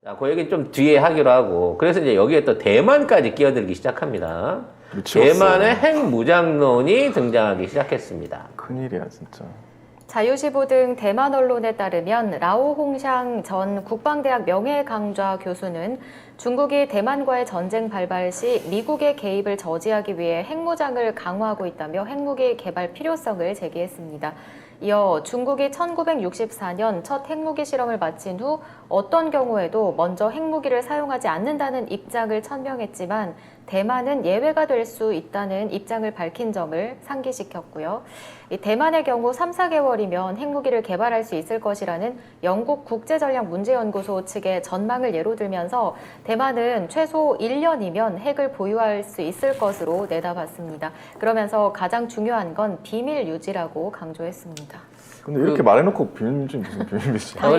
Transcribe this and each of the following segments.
자, 그 얘기는 좀 뒤에 하기로 하고. 그래서 이제 여기에 또 대만까지 끼어들기 시작합니다. 미치겠어. 대만의 핵무장론이 등장하기 시작했습니다. 큰일이야 진짜. 자유시보 등 대만 언론에 따르면 라오홍샹 전 국방대학 명예강좌 교수는 중국이 대만과의 전쟁 발발 시 미국의 개입을 저지하기 위해 핵무장을 강화하고 있다며 핵무기 개발 필요성을 제기했습니다. 이어 중국이 1964년 첫 핵무기 실험을 마친 후 어떤 경우에도 먼저 핵무기를 사용하지 않는다는 입장을 천명했지만 대만은 예외가 될 수 있다는 입장을 밝힌 점을 상기시켰고요. 대만의 경우 3, 4개월이면 핵무기를 개발할 수 있을 것이라는 영국 국제전략문제연구소 측의 전망을 예로 들면서 대만은 최소 1년이면 핵을 보유할 수 있을 것으로 내다봤습니다. 그러면서 가장 중요한 건 비밀 유지라고 강조했습니다. 근데 이렇게 말해놓고 비밀유지 무슨 비밀유지야?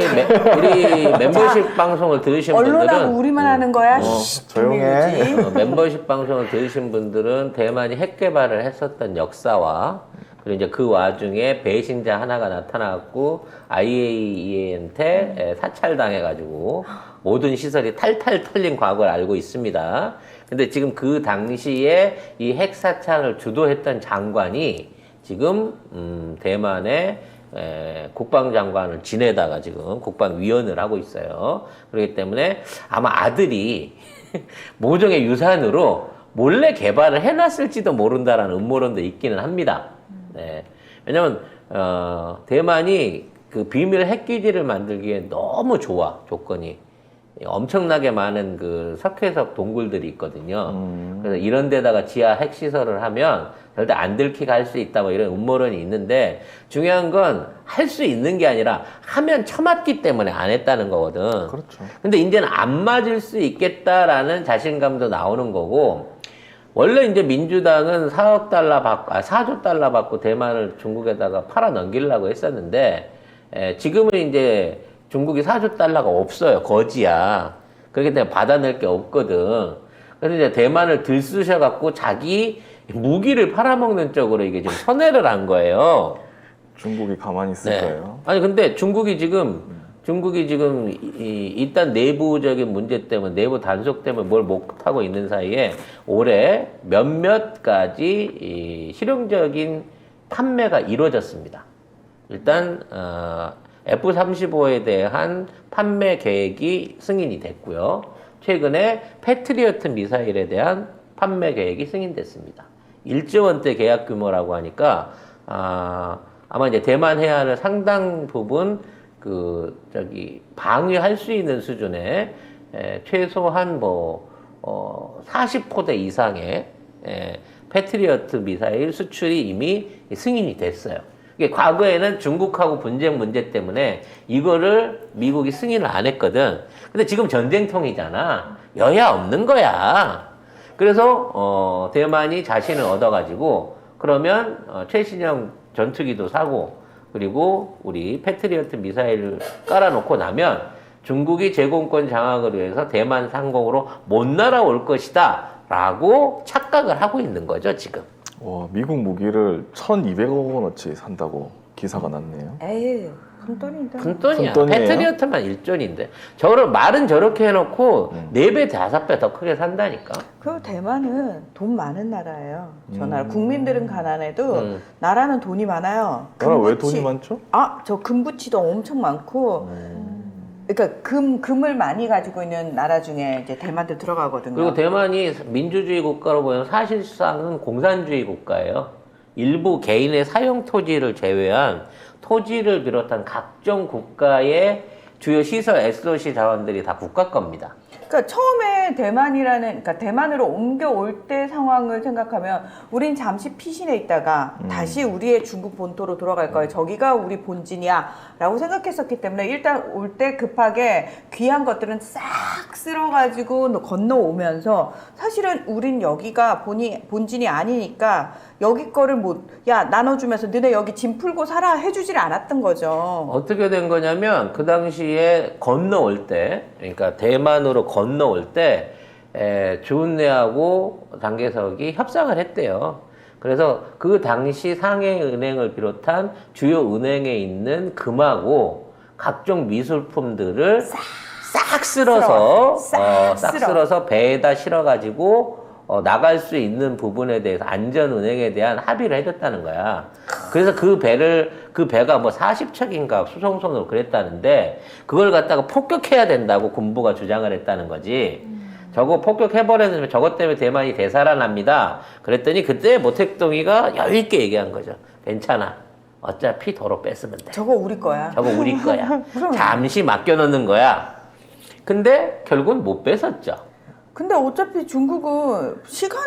우리 멤버십 방송을 들으신 분들은 언론하고 우리만 하는 거야. 조용해. 멤버십 방송을 들으신 분들은 대만이 핵 개발을 했었던 역사와 그리고 이제 그 와중에 배신자 하나가 나타났고 IAEA한테 사찰당해가지고 모든 시설이 탈탈 털린 과거를 알고 있습니다. 근데 지금 그 당시에 이 핵 사찰을 주도했던 장관이 지금 대만의 국방장관을 지내다가 지금 국방위원을 하고 있어요. 그렇기 때문에 아마 아들이 모종의 유산으로 몰래 개발을 해놨을지도 모른다라는 음모론도 있기는 합니다. 네. 왜냐면 대만이 그 비밀 핵기지를 만들기에 너무 좋아, 조건이. 엄청나게 많은 그 석회석 동굴들이 있거든요. 그래서 이런 데다가 지하 핵시설을 하면 절대 안 들키게 할 수 있다, 뭐 이런 음모론이 있는데, 중요한 건 할 수 있는 게 아니라 하면 처맞기 때문에 안 했다는 거거든. 그렇죠. 근데 이제는 안 맞을 수 있겠다라는 자신감도 나오는 거고, 원래 이제 민주당은 4조 달러 받고 대만을 중국에다가 팔아 넘기려고 했었는데, 지금은 이제 중국이 4조 달러가 없어요. 거지야. 그렇기 때문에 받아낼 게 없거든. 그래서 이제 대만을 들쑤셔갖고 자기 무기를 팔아먹는 쪽으로 이게 지금 선회를 한 거예요. 중국이 가만히 있을까요? 아니, 근데 중국이 지금 일단 내부적인 문제 때문에, 내부 단속 때문에 뭘 못하고 있는 사이에 올해 몇몇 가지 실용적인 판매가 이루어졌습니다. 일단, F-35에 대한 판매 계획이 승인이 됐고요. 최근에 패트리어트 미사일에 대한 판매 계획이 승인됐습니다. 1조 원대 계약 규모라고 하니까 아마 이제 대만 해안을 상당 부분 방위할 수 있는 수준의 최소한 40포대 이상의 패트리어트 미사일 수출이 이미 승인이 됐어요. 이게 과거에는 중국하고 분쟁 문제 때문에 이거를 미국이 승인을 안 했거든. 근데 지금 전쟁통이잖아. 여야 없는 거야. 그래서 대만이 자신을 얻어가지고 그러면 최신형 전투기도 사고, 그리고 우리 패트리어트 미사일을 깔아놓고 나면 중국이 제공권 장악을 위해서 대만 상공으로 못 날아올 것이다 라고 착각을 하고 있는 거죠, 지금. 와, 미국 무기를 1,200억 원어치 산다고 기사가 났네요. 에이, 큰 돈이다. 큰 돈이야. 큰 돈이에요? 패트리어트만 1존인데. 말은 저렇게 해놓고 4배, 5배 더 크게 산다니까. 그 대만은 돈 많은 나라예요. 저 나라 국민들은 가난해도 나라는 돈이 많아요. 나라 왜 금부치- 돈이 많죠? 저 금부치도 엄청 많고, 그러니까 금을 많이 가지고 있는 나라 중에 이제 대만도 들어가거든요. 그리고 대만이 민주주의 국가로 보면 사실상은 공산주의 국가예요. 일부 개인의 사용 토지를 제외한 토지를 비롯한 각종 국가의 주요 시설, SOC 자원들이 다 국가 겁니다. 그러니까 처음에 그러니까 대만으로 옮겨올 때 상황을 생각하면 우린 잠시 피신해 있다가 다시 우리의 중국 본토로 돌아갈 거예요. 저기가 우리 본진이야 라고 생각했었기 때문에 일단 올 때 급하게 귀한 것들은 싹 쓸어가지고 건너오면서 사실은 우린 여기가 본진이 아니니까 여기 거를 나눠주면서 너네 여기 짐 풀고 살아 해주질 않았던 거죠. 어떻게 된 거냐면 그 당시에 건너올 때, 그러니까 대만으로 건너올 때 주은래하고 장개석이 협상을 했대요. 그래서 그 당시 상해은행을 비롯한 주요 은행에 있는 금하고 각종 미술품들을 싹 쓸어서 싹 쓸어. 쓸어서 배에다 실어가지고 나갈 수 있는 부분에 대해서 안전 운행에 대한 합의를 해줬다는 거야. 그래서 그 배가 뭐 40척인가 수송선으로 그랬다는데 그걸 갖다가 폭격해야 된다고 군부가 주장을 했다는 거지. 저거 폭격해버렸으면 저것 때문에 대만이 되살아납니다. 그랬더니 그때 모택동이가 여유있게 얘기한 거죠. 괜찮아. 어차피 도로 뺐으면 돼. 저거 우리 거야. 저거 우리 거야. 잠시 맡겨놓는 거야. 근데 결국은 못 뺏었죠. 근데 어차피 중국은 시간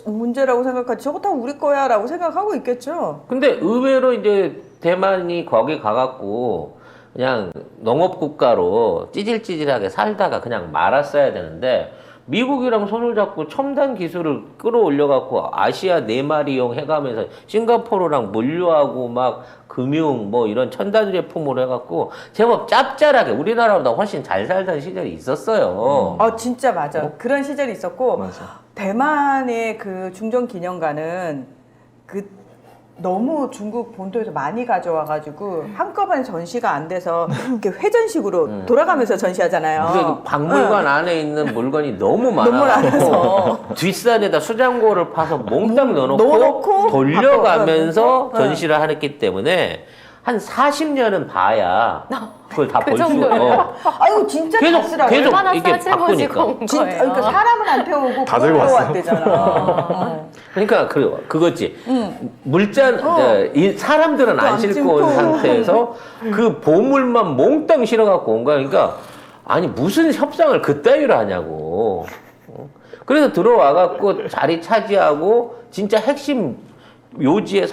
문제라고 생각하지 저거 다 우리 거야 라고 생각하고 있겠죠. 근데 의외로 이제 대만이 거기 가갖고 그냥 농업국가로 찌질찌질하게 살다가 그냥 말았어야 되는데 미국이랑 손을 잡고 첨단 기술을 끌어올려갖고 아시아 4마리용 해가면서 싱가포르랑 물류하고 막 금융 뭐 이런 첨단 제품으로 해갖고 제법 짭짤하게 우리나라보다 훨씬 잘 살던 시절이 있었어요. 진짜 맞아. 그런 시절이 있었고 맞아. 대만의 그 중정기념관은 그 너무 중국 본토에서 많이 가져와가지고 한꺼번에 전시가 안 돼서 이렇게 회전식으로 돌아가면서 전시하잖아요. 근데 그 박물관 안에 있는 물건이 너무 너무 많아서 많아서. 뒷산에다 수장고를 파서 몽땅 넣어놓고 넣어놓고 돌려가면서 바꿔가면서. 전시를 했기 때문에 한 40년은 봐야 그걸 다 그 볼 수 정도예요? 아이고 진짜 계속, 다 쓰라고. 계속. 얼마나 이게 싸질머지고 바꾸니까. 온 진짜 거예요. 그러니까 사람은 안 태우고 다 그걸 들고 왔어. 태워왔대잖아. 그러니까 그거지. 물잔 이 사람들은 또 안 안 싣고 온 싣고. 상태에서 그 보물만 몽땅 실어갖고 온 거야. 그러니까 아니 무슨 협상을 그따위로 하냐고. 그래서 들어와갖고 자리 차지하고 진짜 핵심 요지에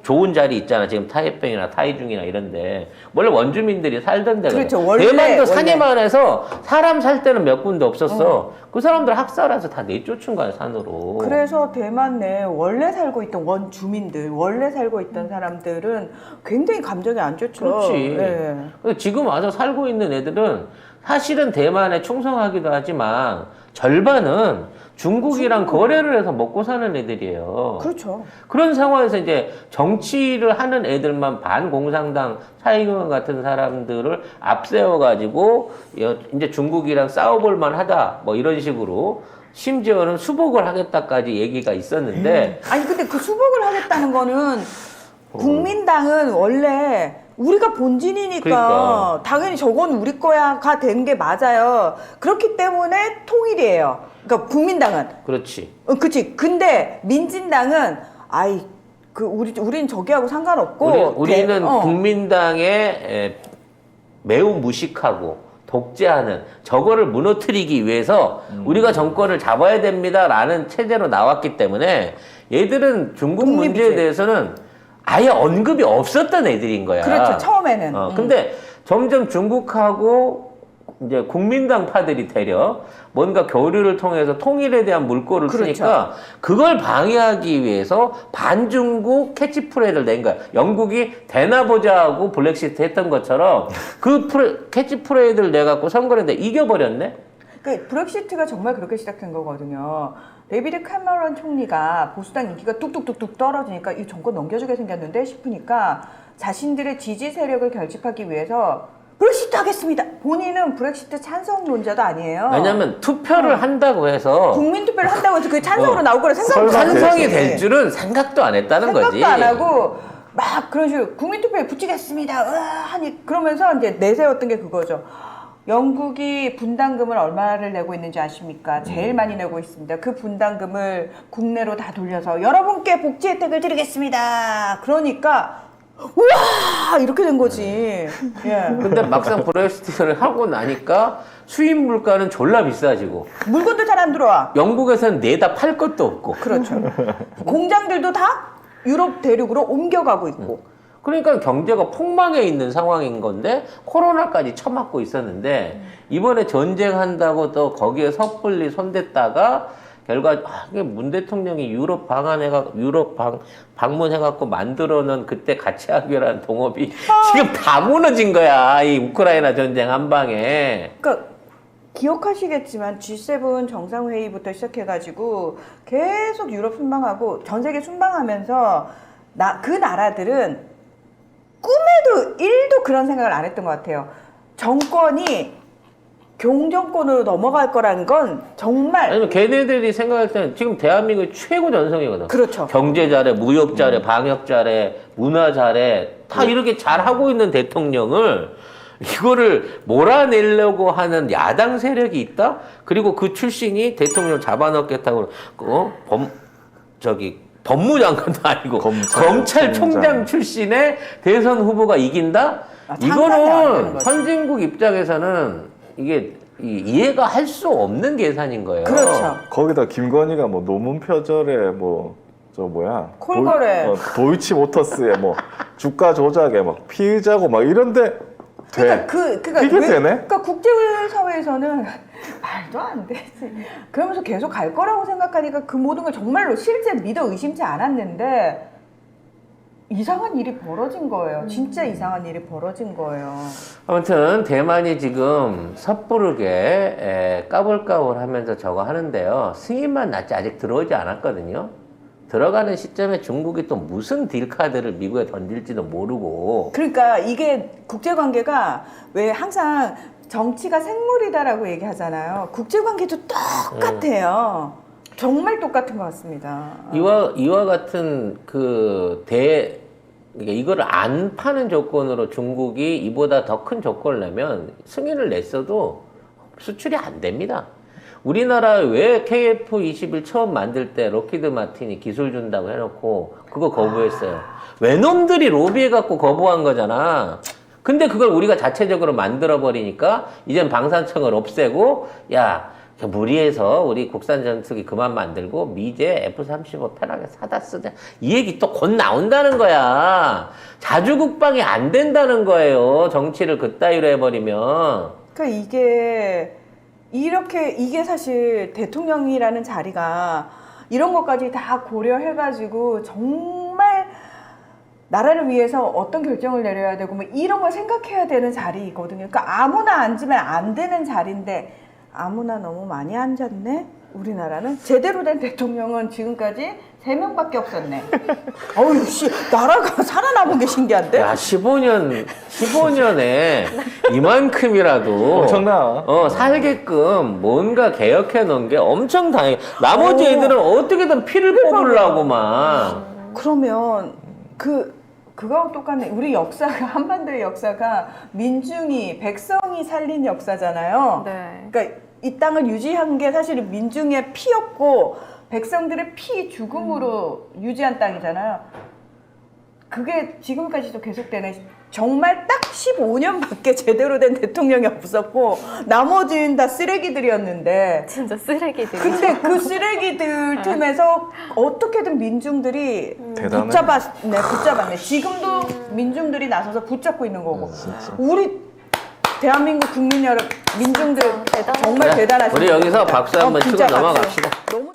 좋은 자리 있잖아. 지금 타이페이나 타이중이나 이런데 원래 원주민들이 살던 데가 그렇죠. 원래, 대만도 원래. 산에만 해서 사람 살 때는 몇 군데 없었어. 그 사람들 학살해서 다 내쫓은 거야 산으로. 그래서 대만 내에 원래 살고 있던 원주민들, 원래 살고 있던 사람들은 굉장히 감정이 안 좋죠. 그렇지. 예. 근데 지금 와서 살고 있는 애들은 사실은 대만에 충성하기도 하지만 절반은 중국이랑 거래를 해서 먹고 사는 애들이에요. 그렇죠. 그런 상황에서 이제 정치를 하는 애들만 반공산당蔡英원 같은 사람들을 앞세워가지고 이제 중국이랑 싸워볼만 하다 뭐 이런 식으로 심지어는 수복을 하겠다까지 얘기가 있었는데 아니 근데 그 수복을 하겠다는 거는 국민당은 원래 우리가 본진이니까 그러니까. 당연히 저건 우리 거야가 된 게 맞아요. 그렇기 때문에 통일이에요. 그러니까 국민당은 그렇지. 그치. 근데 민진당은 우린 저기하고 상관없고 우리는 국민당에 매우 무식하고 독재하는 저거를 무너뜨리기 위해서 우리가 정권을 잡아야 됩니다라는 체제로 나왔기 때문에 얘들은 중국 문제에 독립이지. 대해서는 아예 언급이 없었던 애들인 거야. 그렇죠. 처음에는. 근데 점점 중국하고 이제 국민당 파들이 되려 뭔가 교류를 통해서 통일에 대한 물꼬를 그렇죠. 트니까 그걸 방해하기 위해서 반중국 캐치프레이즈를 낸 거야. 영국이 대나보자하고 블랙시트 했던 것처럼 그 캐치프레이즈를 내갖고 선거를 했는데 이겨버렸네? 그 브렉시트가 정말 그렇게 시작된 거거든요. 데이비드 캐머런 총리가 보수당 인기가 뚝뚝뚝뚝 떨어지니까 이 정권 넘겨주게 생겼는데 싶으니까 자신들의 지지 세력을 결집하기 위해서 브렉시트 하겠습니다. 본인은 브렉시트 찬성론자도 아니에요. 왜냐면 투표를 한다고 해서 국민투표를 한다고 해서 그게 찬성으로 나올 거라 생각도 안 찬성이 했지. 될 줄은 생각도 안 했다는 거지. 생각도 안 하고 막 그런 식으로 국민투표에 붙이겠습니다. 하니 그러면서 이제 내세웠던 게 그거죠. 영국이 분담금을 얼마를 내고 있는지 아십니까? 제일 많이 내고 있습니다. 그 분담금을 국내로 다 돌려서 여러분께 복지 혜택을 드리겠습니다. 그러니까 우와 이렇게 된 거지. 예. 근데 막상 브렉시트를 하고 나니까 수입 물가는 졸라 비싸지고 물건도 잘 안 들어와. 영국에서는 내다 팔 것도 없고 그렇죠. 공장들도 다 유럽 대륙으로 옮겨가고 있고. 그러니까 경제가 폭망해 있는 상황인 건데 코로나까지 처맞고 있었는데 이번에 전쟁한다고 또 거기에 섣불리 손댔다가 결과 문 대통령이 유럽 방문해갖고 만들어놓은 그때 같이 하기로한 동업이 지금 다 무너진 거야. 이 우크라이나 전쟁 한 방에. 그러니까 기억하시겠지만 G7 정상회의부터 시작해가지고 계속 유럽 순방하고 전 세계 순방하면서 그 나라들은 꿈에도 1도 그런 생각을 안 했던 것 같아요. 정권이 경정권으로 넘어갈 거라는 건 정말 아니면 걔네들이 생각할 때는 지금 대한민국의 최고 전성이거든. 그렇죠. 경제 잘해, 무역 잘해, 방역 잘해, 문화 잘해. 다 이렇게 잘하고 있는 대통령을 이거를 몰아내려고 하는 야당 세력이 있다? 그리고 그 출신이 대통령을 잡아넣겠다고, 법무장관도 아니고 검찰총장 출신의 대선 후보가 이긴다? 상상이 안 되는 이거는 거지. 선진국 입장에서는 이게 이해가 할 수 없는 계산인 거예요. 그렇죠. 거기다 김건희가 뭐 노문 표절에 뭐 저 뭐야 콜거래. 도이치모터스에 뭐 주가 조작에 막 피의자고 막 이런데 돼. 그러니까 이게 되네? 그러니까 국제 사회에서는 말도 안 되지. 그러면서 계속 갈 거라고 생각하니까 그 모든 걸 정말로 실제 믿어 의심치 않았는데 이상한 일이 벌어진 거예요. 진짜 이상한 일이 벌어진 거예요. 아무튼 대만이 지금 섣부르게 까불까불하면서 저거 하는데요. 승인만 났지 아직 들어오지 않았거든요. 들어가는 시점에 중국이 또 무슨 딜 카드를 미국에 던질지도 모르고. 그러니까 이게 국제관계가 왜 항상 정치가 생물이다라고 얘기하잖아요. 국제관계도 똑같아요. 정말 똑같은 것 같습니다. 이와 같은 그러니까 이거를 안 파는 조건으로 중국이 이보다 더 큰 조건을 내면 승인을 냈어도 수출이 안 됩니다. 우리나라 왜 KF-21 처음 만들 때 록히드 마틴이 기술 준다고 해놓고 그거 거부했어요. 외놈들이 로비해갖고 거부한 거잖아. 근데 그걸 우리가 자체적으로 만들어버리니까 이젠 방산청을 없애고 야 무리해서 우리 국산 전투기 그만 만들고 미제 F-35 편하게 사다 쓰자. 이 얘기 또 곧 나온다는 거야. 자주국방이 안 된다는 거예요. 정치를 그따위로 해버리면. 그러니까 이게 사실 대통령이라는 자리가 이런 것까지 다 고려해가지고 정말 나라를 위해서 어떤 결정을 내려야 되고 뭐 이런 걸 생각해야 되는 자리이거든요. 그러니까 아무나 앉으면 안 되는 자리인데 아무나 너무 많이 앉았네. 우리나라는 제대로 된 대통령은 지금까지 3명밖에 없었네. 어우 씨, 나라가 살아남은 게 신기한데? 야, 15년에 이만큼이라도 엄청나. 살게끔 뭔가 개혁해 놓은 게 엄청 다행이야. 나머지 애들은 어떻게든 피를 뽑으려고만. 그러면 그거하고 똑같네. 우리 역사가 한반도의 역사가 민중이 백성이 살린 역사잖아요. 네. 그러니까 이 땅을 유지한 게 사실 민중의 피였고 백성들의 피 죽음으로 유지한 땅이잖아요. 그게 지금까지도 계속되네. 정말 딱 15년밖에 제대로 된 대통령이 없었고 나머지는 다 쓰레기들이었는데 진짜 쓰레기들이. 근데 그 쓰레기들 틈에서 어떻게든 민중들이 대단해. 붙잡았네. 지금도 민중들이 나서서 붙잡고 있는 거고. 우리 대한민국 국민 여러분, 민중들 대단하다. 정말 대단하십니다. 우리 여기서 박수 한번 치고 진짜 박수. 넘어갑시다. 너무